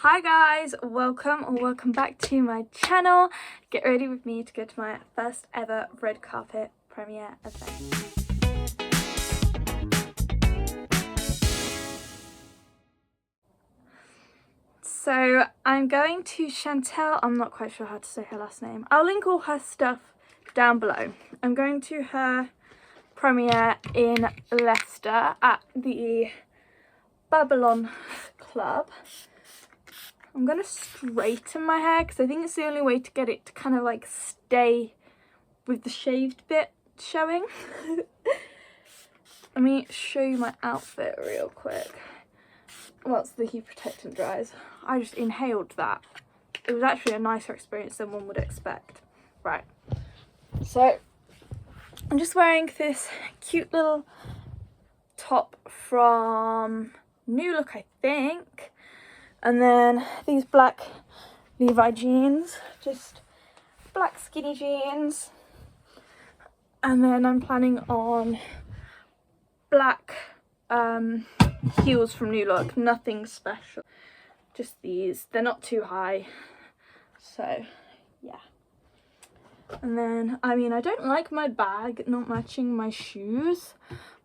Hi guys, welcome back to my channel. Get ready with me to go to my first ever red carpet premiere event. So I'm going to Chantelle, I'm not quite sure how to say her last name. I'll link all her stuff down below. I'm going to her premiere in Leicester at the Babylon Club. I'm going to straighten my hair because I think it's the only way to get it to kind of like stay with the shaved bit showing. Let me show you my outfit real quick. Whilst the heat protectant dries. I just inhaled that. It was actually a nicer experience than one would expect. Right. So I'm just wearing this cute little top from New Look, I think. And then these black Levi jeans, just black skinny jeans. And then I'm planning on black heels from New Look, nothing special. Just these, they're not too high. So, yeah. And then, I mean, I don't like my bag not matching my shoes,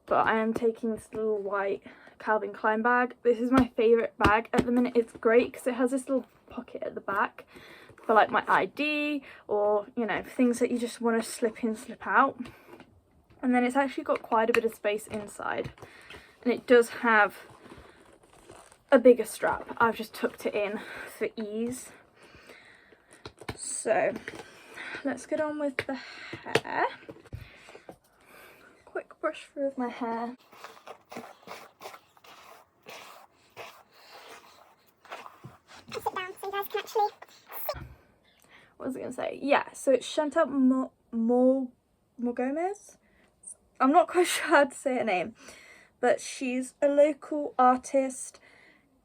but I am taking this little white Calvin Klein bag. This is my favourite bag at the minute. It's great because it has this little pocket at the back for like my ID or, you know, things that you just want to slip in, slip out. And then it's actually got quite a bit of space inside. And it does have a bigger strap. I've just tucked it in for ease. So let's get on with the hair. Quick brush through of my hair. Sit down so you guys can actually see. What was I going to say? Yeah, so it's Chantelle Marquez. I'm not quite sure how to say her name, but she's a local artist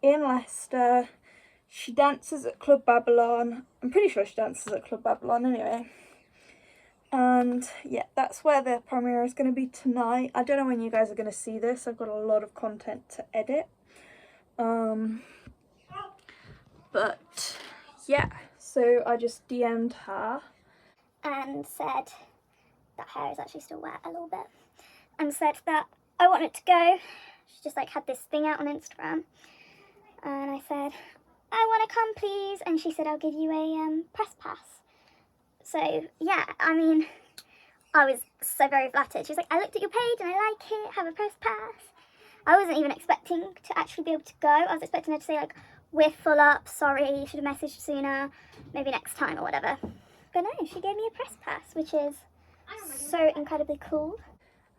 in Leicester. She dances at Club Babylon. I'm pretty sure she dances at Club Babylon anyway. And yeah, that's where the premiere is going to be tonight. I don't know when you guys are going to see this. I've got a lot of content to edit. But yeah, so I just DM'd her And said that hair is actually still wet a little bit. And said that I want it to go. She just like had this thing out on Instagram. And I said, I want to come please. And she said, I'll give you a press pass. So yeah, I mean, I was so very flattered. She was like, I looked at your page and I like it, have a press pass. I wasn't even expecting to actually be able to go. I was expecting her to say like, we're full up, sorry, you should have messaged sooner, maybe next time or whatever. But no, she gave me a press pass, which is so incredibly cool.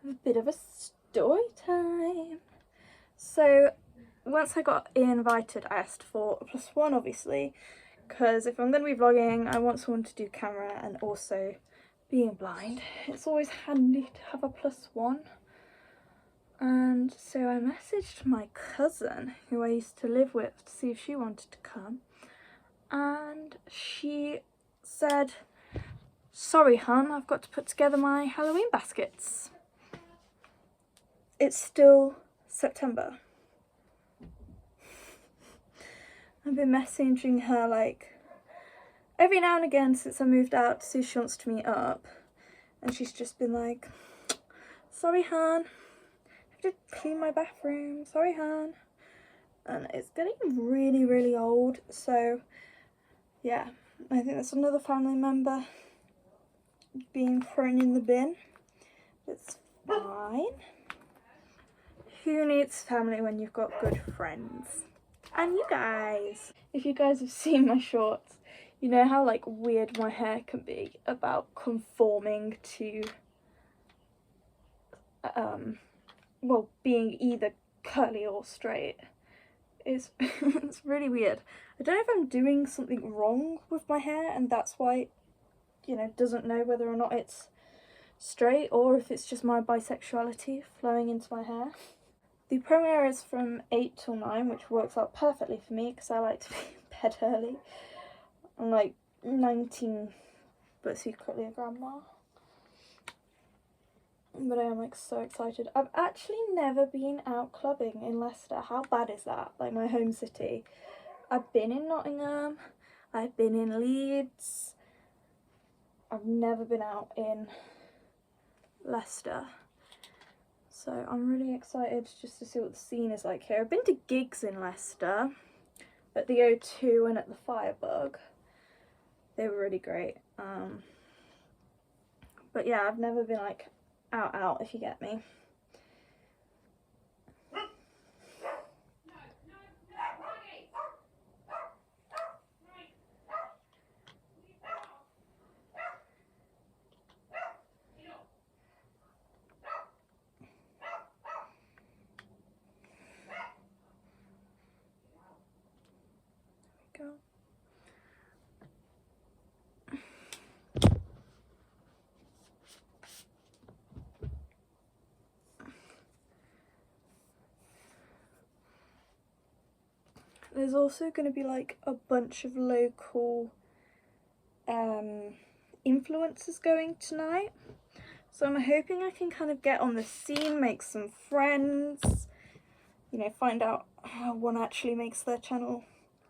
a bit of a story time. So once I got invited, I asked for a +1 obviously, because if I'm going to be vlogging, I want someone to do camera, and also being blind, it's always handy to have a +1. And so I messaged my cousin, who I used to live with, to see if she wanted to come. And she said, sorry, hun, I've got to put together my Halloween baskets. It's still September. I've been messaging her like every now and again since I moved out to see if she wants to meet up. And she's just been like, sorry, hun. To clean my bathroom, sorry hun. And it's getting really, really old, so yeah, I think that's another family member being thrown in the bin. It's fine. Who needs family when you've got good friends? And you guys, if you guys have seen my shorts, you know how like weird my hair can be about conforming to well, being either curly or straight. It's it's really weird. I don't know if I'm doing something wrong with my hair and that's why it, you know, doesn't know whether or not it's straight, or if it's just my bisexuality flowing into my hair. The premiere is from 8 till 9, which works out perfectly for me because I like to be in bed early. I'm like 19 but secretly a grandma. But I am like so excited. I've actually never been out clubbing in Leicester. How bad is that? Like my home city. I've been in Nottingham, I've been in Leeds, I've never been out in Leicester. So I'm really excited just to see what the scene is like here. I've been to gigs in Leicester, at the O2 and at the Firebug. They were really great. But yeah, I've never been like out, if you get me. Go. There's also going to be like a bunch of local influencers going tonight, so I'm hoping I can kind of get on the scene, make some friends, you know, find out how one actually makes their channel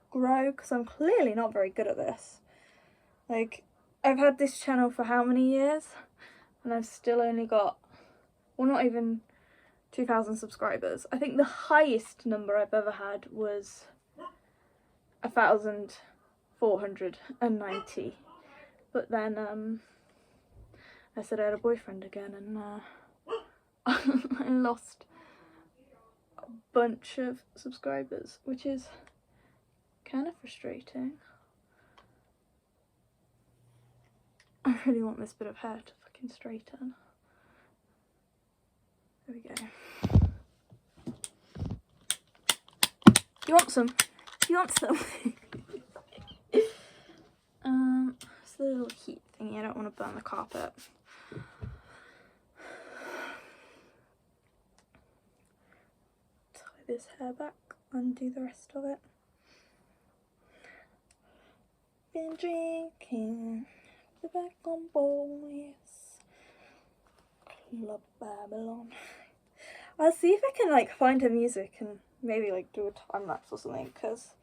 grow, because I'm clearly not very good at this. Like, I've had this channel for how many years and I've still only got, well, not even 2,000 subscribers. I think the highest number I've ever had was 1,490, but then I said I had a boyfriend again, and I lost a bunch of subscribers, which is kind of frustrating. I really want this bit of hair to fucking straighten. There we go. You want some? You want some? It's a little heat thingy. I don't want to burn the carpet. Tie this hair back, undo the rest of it. Been drinking the back on boys. Club Babylon. I'll see if I can like find her music and maybe like do a time lapse or something, because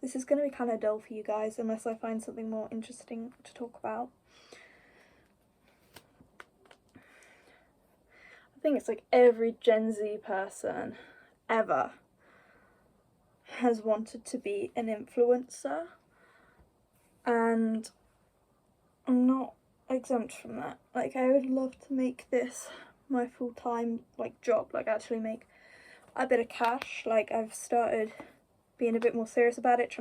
this is going to be kind of dull for you guys unless I find something more interesting to talk about. I think it's like every Gen Z person ever has wanted to be an influencer, and I'm not exempt from that. Like, I would love to make this my full-time like job, like actually make a bit of cash. Like, I've started being a bit more serious about it,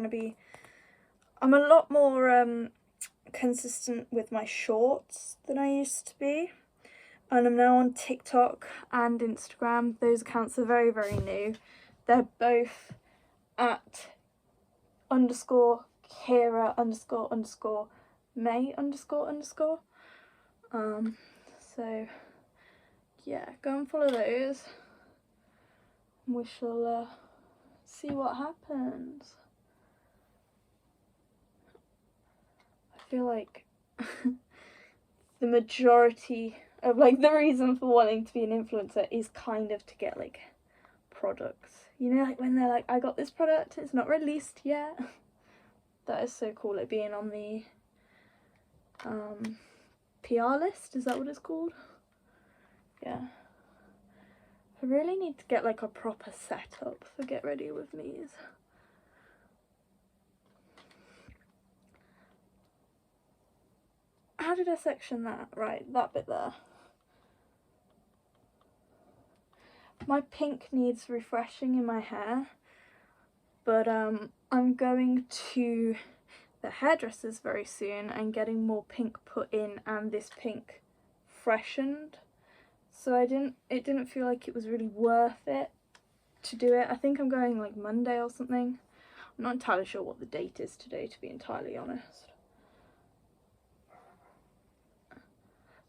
I'm a lot more consistent with my shorts than I used to be, and I'm now on TikTok and Instagram. Those accounts are very, very new. They're both at _Kira__May__. So yeah, go and follow those. We shall see what happens. I feel like the majority of like the reason for wanting to be an influencer is kind of to get like products. You know, like when they're like, I got this product, it's not released yet. That is so cool, like being on the PR list, is that what it's called? Yeah. I really need to get like a proper setup for Get Ready With Me's. How did I section that? Right, that bit there. My pink needs refreshing in my hair, but I'm going to the hairdressers very soon and getting more pink put in and this pink freshened. So it didn't feel like it was really worth it to do it. I think I'm going like Monday or something. I'm not entirely sure what the date is today, to be entirely honest.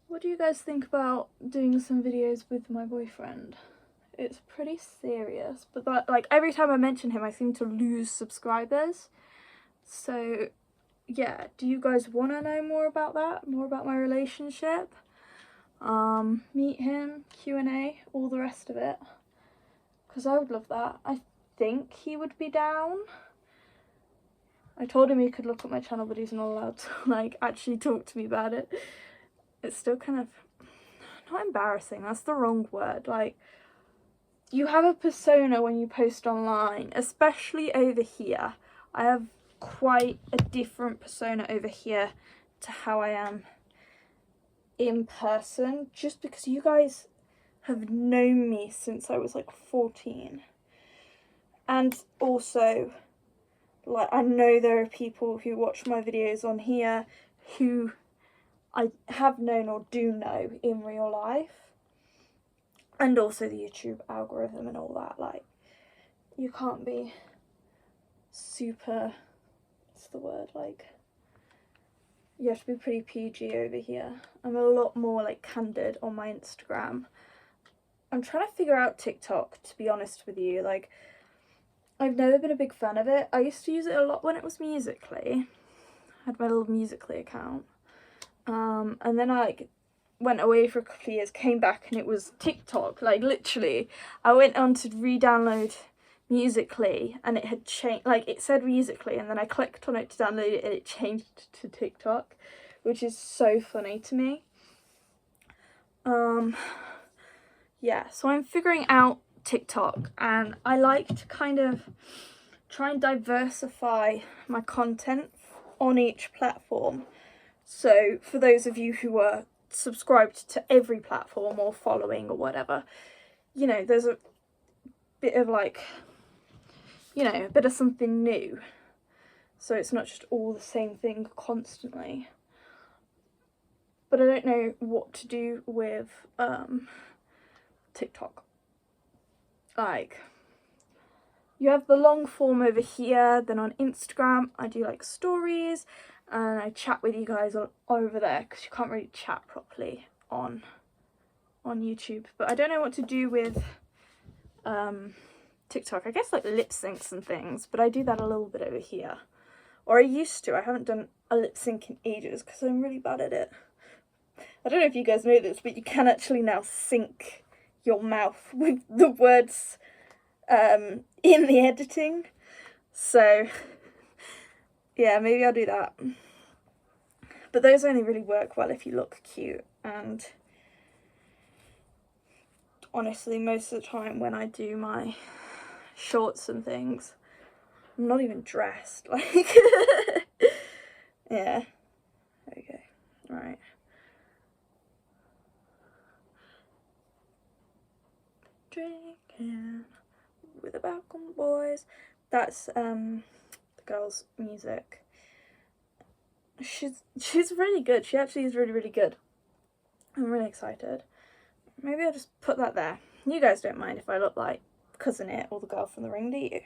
What do you guys think about doing some videos with my boyfriend? It's pretty serious, but that, like, every time I mention him I seem to lose subscribers. So yeah, do you guys want to know more about that? More about my relationship? Meet him, Q&A, all the rest of it. Because I would love that. I think he would be down. I told him he could look at my channel, but he's not allowed to like actually talk to me about it. It's still kind of not embarrassing, that's the wrong word. Like, you have a persona when you post online, especially over here. I have quite a different persona over here to how I am in person, just because you guys have known me since I was like 14. And also, like, I know there are people who watch my videos on here who I have known or do know in real life. And also the YouTube algorithm and all that. Like, you can't be super, what's the word, like, you have to be pretty PG over here. I'm a lot more like candid on my Instagram. I'm trying to figure out TikTok, to be honest with you. Like, I've never been a big fan of it. I used to use it a lot when it was Musical.ly. I had my little Musical.ly account. And then I like went away for a couple of years, came back, and it was TikTok. Like, literally, I went on to re-download Musical.ly, and it had changed, like, it said Musical.ly, and then I clicked on it to download it, and it changed to TikTok, which is so funny to me. Yeah, so I'm figuring out TikTok, and I like to kind of try and diversify my content on each platform. So for those of you who are subscribed to every platform or following or whatever, you know, there's a bit of like, you know, a bit of something new. So it's not just all the same thing constantly. But I don't know what to do with TikTok. Like, you have the long form over here, then on Instagram I do like stories, and I chat with you guys over there, because you can't really chat properly on YouTube. But I don't know what to do with TikTok. I guess like lip syncs and things, but I do that a little bit over here. Or I used to. I haven't done a lip sync in ages because I'm really bad at it. I don't know if you guys know this, but you can actually now sync your mouth with the words in the editing. So yeah, maybe I'll do that. But those only really work well if you look cute, and honestly most of the time when I do my shorts and things, I'm not even dressed, like yeah. Okay, right. Drinking with the Balcon Boys. That's the girl's music. She's really good. She actually is really, really good. I'm really excited. Maybe I'll just put that there. You guys don't mind if I look like Cousin It or the girl from The Ring, do you?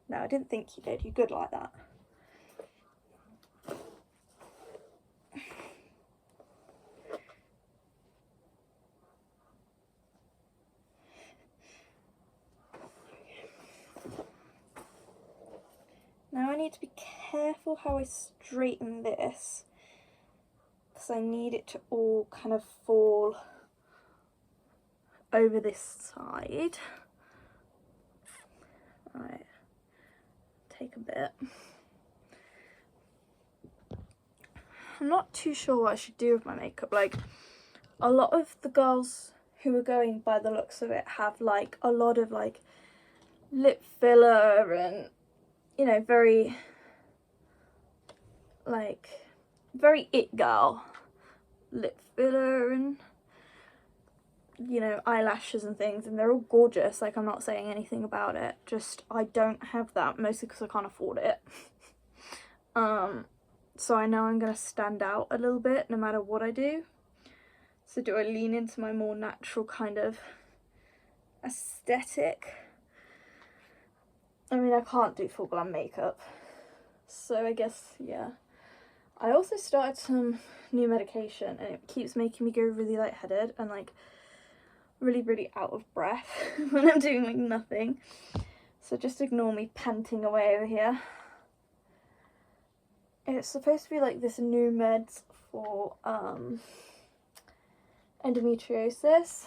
No, I didn't think you did. You're good like that. Now I need to be careful how I straighten this, because I need it to all kind of fall over this side. Right, take a bit. I'm not too sure what I should do with my makeup. Like, a lot of the girls who are going by the looks of it have like a lot of like lip filler and, you know, very like very it girl lip filler and, you know, eyelashes and things, and they're all gorgeous. Like, I'm not saying anything about it, just I don't have that, mostly because I can't afford it. So I know I'm gonna stand out a little bit no matter what I do. So do I lean into my more natural kind of aesthetic? I mean, I can't do full glam makeup, so I guess, yeah. I also started some new medication, and it keeps making me go really lightheaded and like really, really out of breath when I'm doing like nothing. So just ignore me panting away over here. It's supposed to be like this new meds for endometriosis,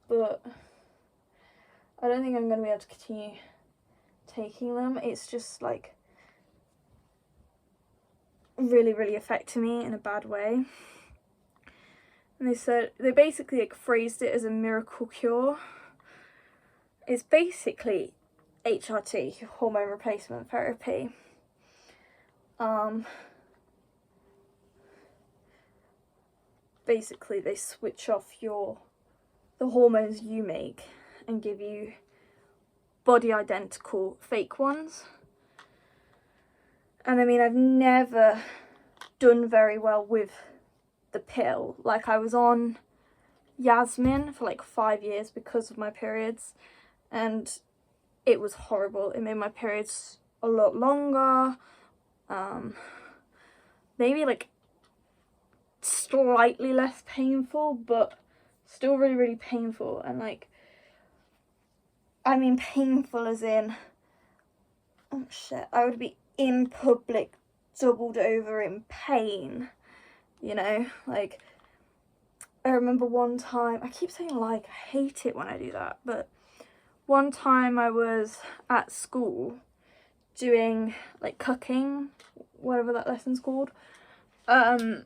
but I don't think I'm going to be able to continue taking them. It's just like really, really affected me in a bad way. And they basically like phrased it as a miracle cure. It's basically HRT, hormone replacement therapy. Basically they switch off the hormones you make and give you body identical fake ones. And I mean, I've never done very well with the pill. Like, I was on Yasmin for like 5 years because of my periods, and it was horrible. It made my periods a lot longer, maybe like slightly less painful, but still really, really painful. And like, I mean painful as in, oh shit, I would be in public doubled over in pain, you know? Like, I remember one time, I keep saying like, I hate it when I do that, but one time I was at school doing like cooking, whatever that lesson's called, and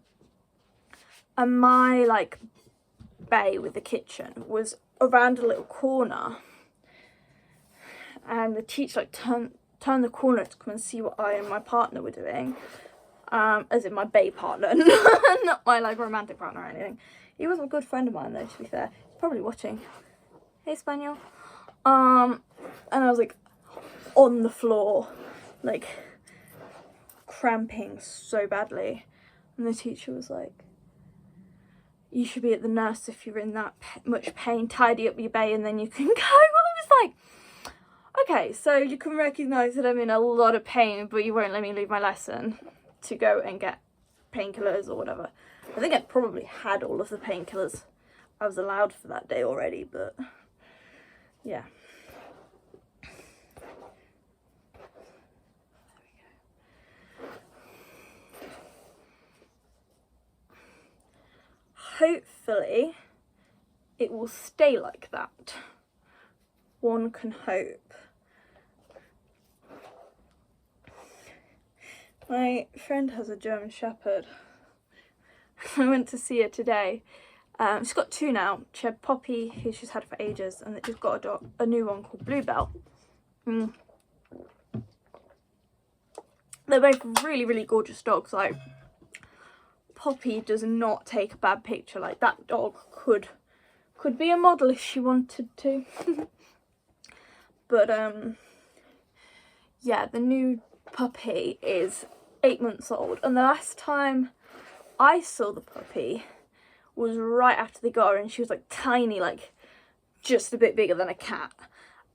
my like bay with the kitchen was around a little corner, and the teacher like turned the corner to come and see what I and my partner were doing, as in my bay partner, not my like romantic partner or anything. He was a good friend of mine though, to be fair. He's probably watching. Hey, Spaniel. And I was like on the floor, like cramping so badly, and the teacher was like, you should be at the nurse if you're in that much pain. Tidy up your bay and then you can go. I was like, okay, so you can recognise that I'm in a lot of pain, but you won't let me leave my lesson to go and get painkillers or whatever. I think I'd probably had all of the painkillers I was allowed for that day already, but yeah. Hopefully it will stay like that. One can hope. My friend has a German Shepherd. I went to see her today. She's got 2 now. She had Poppy, who she's had for ages, and she's got a new one called Bluebell. They're both really, really gorgeous dogs. Like, Poppy does not take a bad picture. Like, that dog could be a model if she wanted to. But yeah, the new puppy is 8 months old, and the last time I saw the puppy was right after they got her, and she was like tiny, like just a bit bigger than a cat.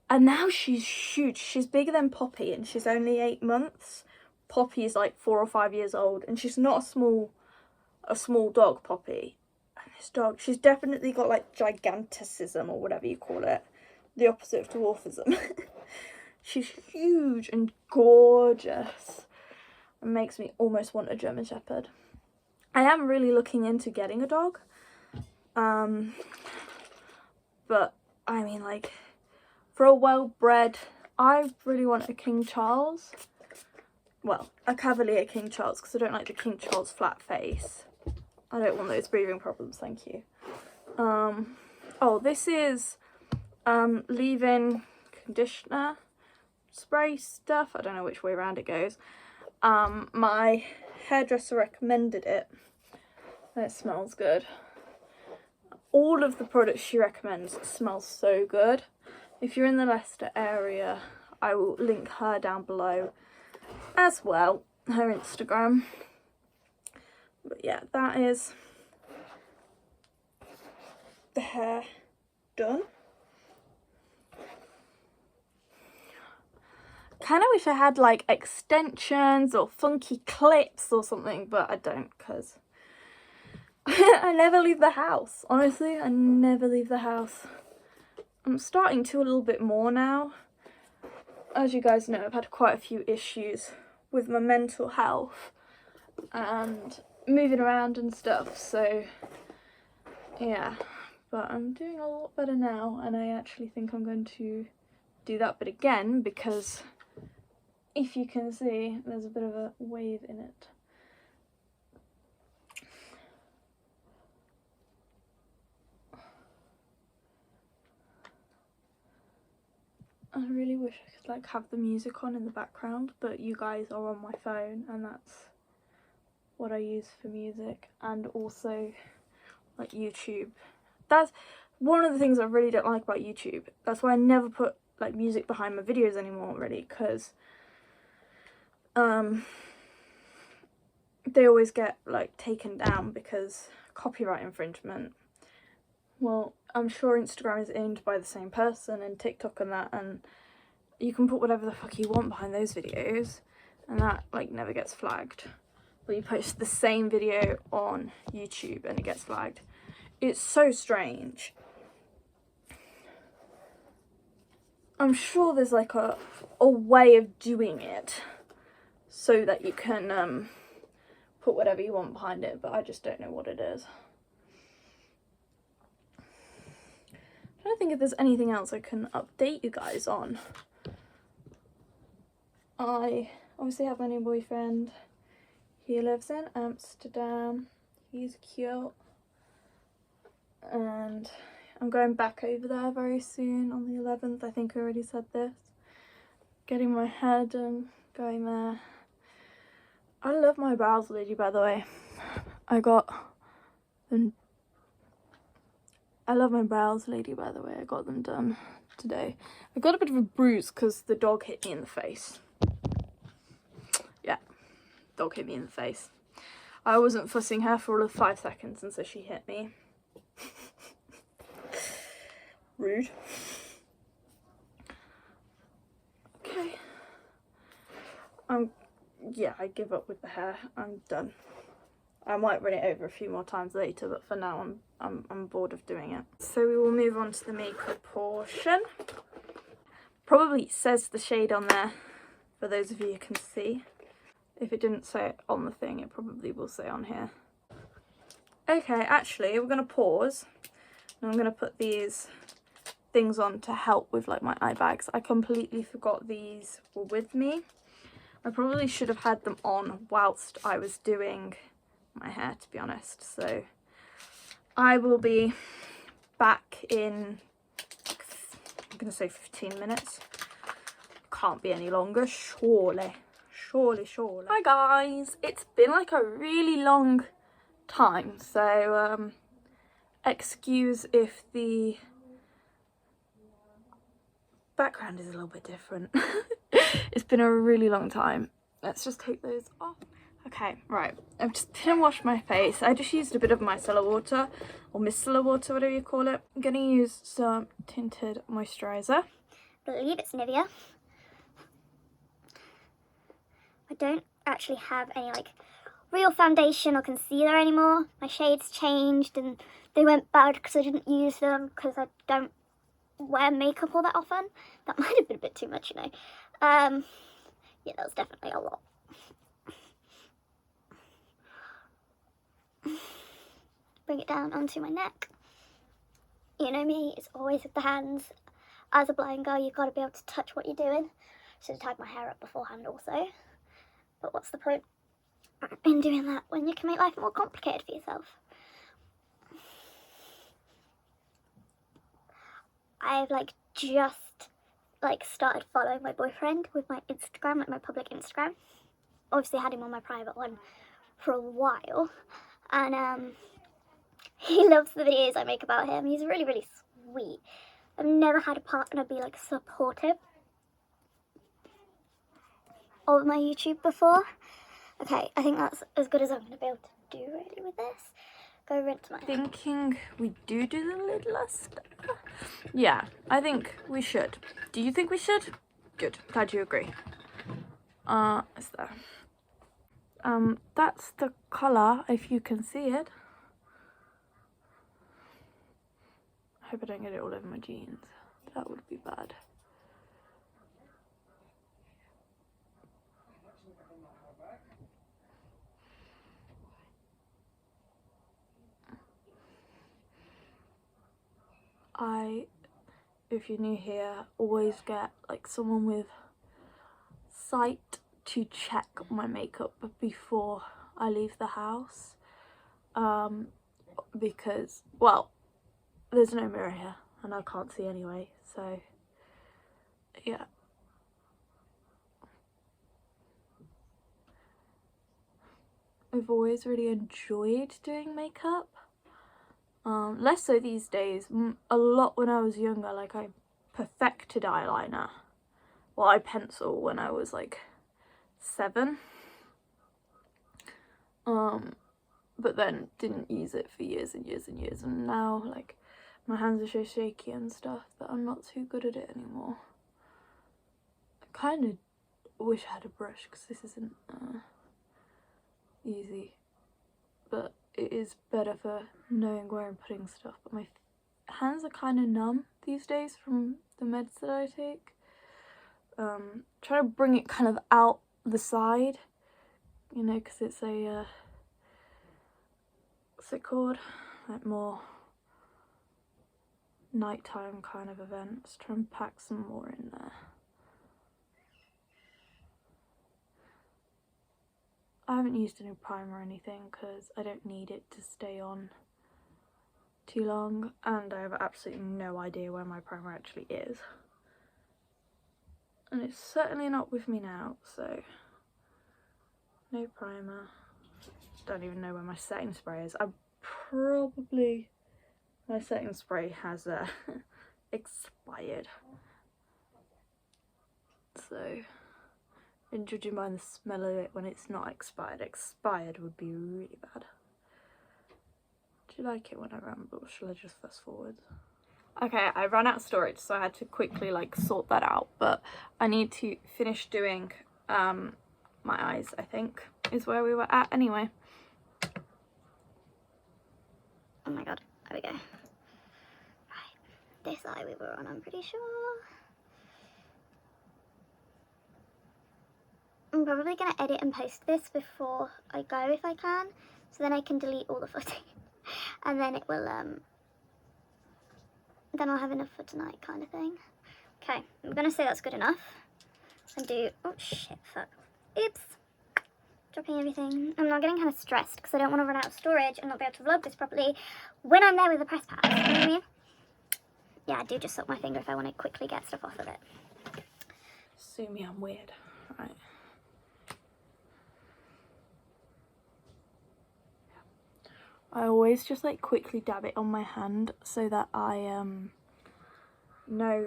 And now she's huge. She's bigger than Poppy, and she's only 8 months. Poppy is like 4 or 5 years old, and she's not a small dog, Poppy. And this dog, she's definitely got like giganticism or whatever you call it, the opposite of dwarfism. She's huge and gorgeous. It makes me almost want a German Shepherd. I am really looking into getting a dog. But I mean, like, for a well-bred, I really want a King Charles. Well, a Cavalier King Charles, because I don't like the King Charles flat face. I don't want those breathing problems, thank you. Oh, this is leave-in conditioner spray stuff. I don't know which way around it goes. My hairdresser recommended it, and it smells good. All of the products she recommends smell so good. If you're in the Leicester area, I will link her down below as well, her Instagram. But yeah, that is the hair done. Kind of wish I had like extensions or funky clips or something, but I don't, because I never leave the house. Honestly, I never leave the house. I'm starting to a little bit more now. As you guys know, I've had quite a few issues with my mental health and moving around and stuff, so yeah. But I'm doing a lot better now, and I actually think I'm going to do that bit again, because if you can see, there's a bit of a wave in it. I really wish I could like have the music on in the background, but you guys are on my phone and that's what I use for music, and also like YouTube. That's one of the things I really don't like about YouTube. That's why I never put like music behind my videos anymore, really, because they always get like taken down because copyright infringement. Well, I'm sure Instagram is owned by the same person, and TikTok and that, and you can put whatever the fuck you want behind those videos and that like never gets flagged. But you post the same video on YouTube and it gets flagged. It's so strange. I'm sure there's like a way of doing it so that you can put whatever you want behind it, but I just don't know what it is. I don't think if there's anything else I can update you guys on. I obviously have my new boyfriend. He lives in Amsterdam. He's cute. And I'm going back over there very soon on the 11th. I think I already said this. Getting my hair done, going there. I love my brows, lady, by the way. I love my brows, lady, by the way. I got them done today. I got a bit of a bruise because the dog hit me in the face. Yeah, dog hit me in the face. I wasn't fussing her for all of 5 seconds, and so she hit me. Rude. Okay. Yeah, I give up with the hair. I'm done. I might run it over a few more times later, but for now I'm bored of doing it. So we will move on to the makeup portion. Probably says the shade on there for those of you who can see. If it didn't say it on the thing, it probably will say on here. Okay, actually, we're gonna pause. And I'm gonna put these things on to help with like my eye bags. I completely forgot these were with me. I probably should have had them on whilst I was doing my hair, to be honest. So I will be back in, I'm gonna say 15 minutes. Can't be any longer, surely. Surely. Hi guys, it's been like a really long time, so excuse if the background is a little bit different. It's been a really long time. Let's just take those off. Okay, right, I've just been and washed my face. I just used a bit of micellar water, or micellar water, whatever you call it. I'm gonna use some tinted moisturizer. I believe it's Nivea. I don't actually have any like real foundation or concealer anymore. My shades changed and they went bad because I didn't use them because I don't wear makeup all that often. That might have been a bit too much, you know. Yeah, that was definitely a lot. Bring it down onto my neck. You know me, it's always with the hands. As a blind girl, you've got to be able to touch what you're doing. Should have tied my hair up beforehand also. But what's the point in doing that when you can make life more complicated for yourself? I've like just like started following my boyfriend with my Instagram, like my public Instagram. Obviously I had him on my private one for a while, and he loves the videos I make about him. He's really, really sweet. I've never had a partner be like supportive of my YouTube before. Okay, I think that's as good as I'm gonna be able to do really with this. Go rinse my hair. Thinking we do the little stuff. Yeah, I think we should. Do you think we should? Good, glad you agree. Is there? That's the colour, if you can see it. I hope I don't get it all over my jeans. That would be bad. If you're new here, always get like someone with sight to check my makeup before I leave the house, because, well, there's no mirror here and I can't see anyway, so yeah. I've always really enjoyed doing makeup. Less so these days. A lot when I was younger, like I perfected eyeliner. Well, I pencil when I was like 7. But then didn't use it for years and years and years, and now like my hands are so shaky and stuff that I'm not too good at it anymore. I kind of wish I had a brush because this isn't easy, but it is better for knowing where I'm putting stuff. But my hands are kind of numb these days from the meds that I take. Try to bring it kind of out the side, you know, because it's a what's it called, like more nighttime kind of events. Try and pack some more in there. I haven't used any primer or anything because I don't need it to stay on too long, and I have absolutely no idea where my primer actually is. And it's certainly not with me now, so no primer. Don't even know where my setting spray is. My setting spray has expired. So, and judging by the smell of it when it's not expired, expired would be really bad. Do you like it when I ramble, or shall I just fast forward? Okay, I ran out of storage, so I had to quickly like sort that out, but I need to finish doing my eyes, I think, is where we were at anyway. Oh my god, there we go. Right, this eye we were on, I'm pretty sure. I'm probably going to edit and post this before I go if I can, so then I can delete all the footage. And then it will, then I'll have enough for tonight kind of thing. Okay, I'm going to say that's good enough. And do, oh shit, fuck. Oops. Dropping everything. I'm now getting kind of stressed because I don't want to run out of storage and not be able to vlog this properly when I'm there with the press pad. You know what I mean? Yeah, I do just suck my finger if I want to quickly get stuff off of it. Sue me, I'm weird. Right. I always just like quickly dab it on my hand so that I know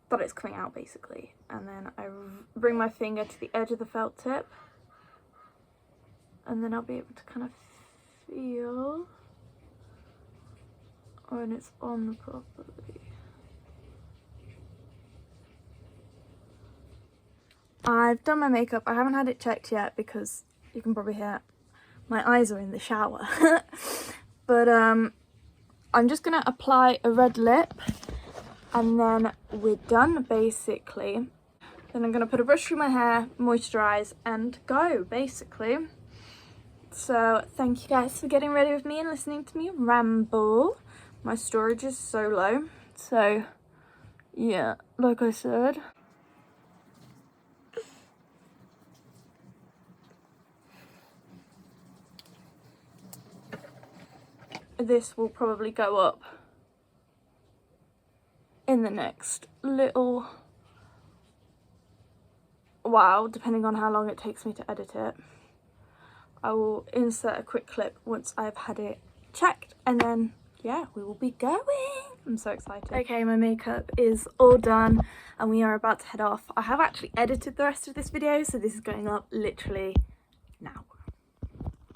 that it's coming out basically, and then I bring my finger to the edge of the felt tip, and then I'll be able to kind of feel when it's on properly. I've done my makeup. I haven't had it checked yet because you can probably hear my eyes are in the shower. But I'm just gonna apply a red lip and then we're done basically. Then I'm gonna put a brush through my hair, moisturize and go basically. So thank you guys for getting ready with me and listening to me ramble. My storage is so low, so yeah, like I said. This will probably go up in the next little while, depending on how long it takes me to edit it. I will insert a quick clip once I've had it checked, and then yeah, we will be going. I'm so excited. Okay, my makeup is all done and we are about to head off. I have actually edited the rest of this video, so this is going up literally now.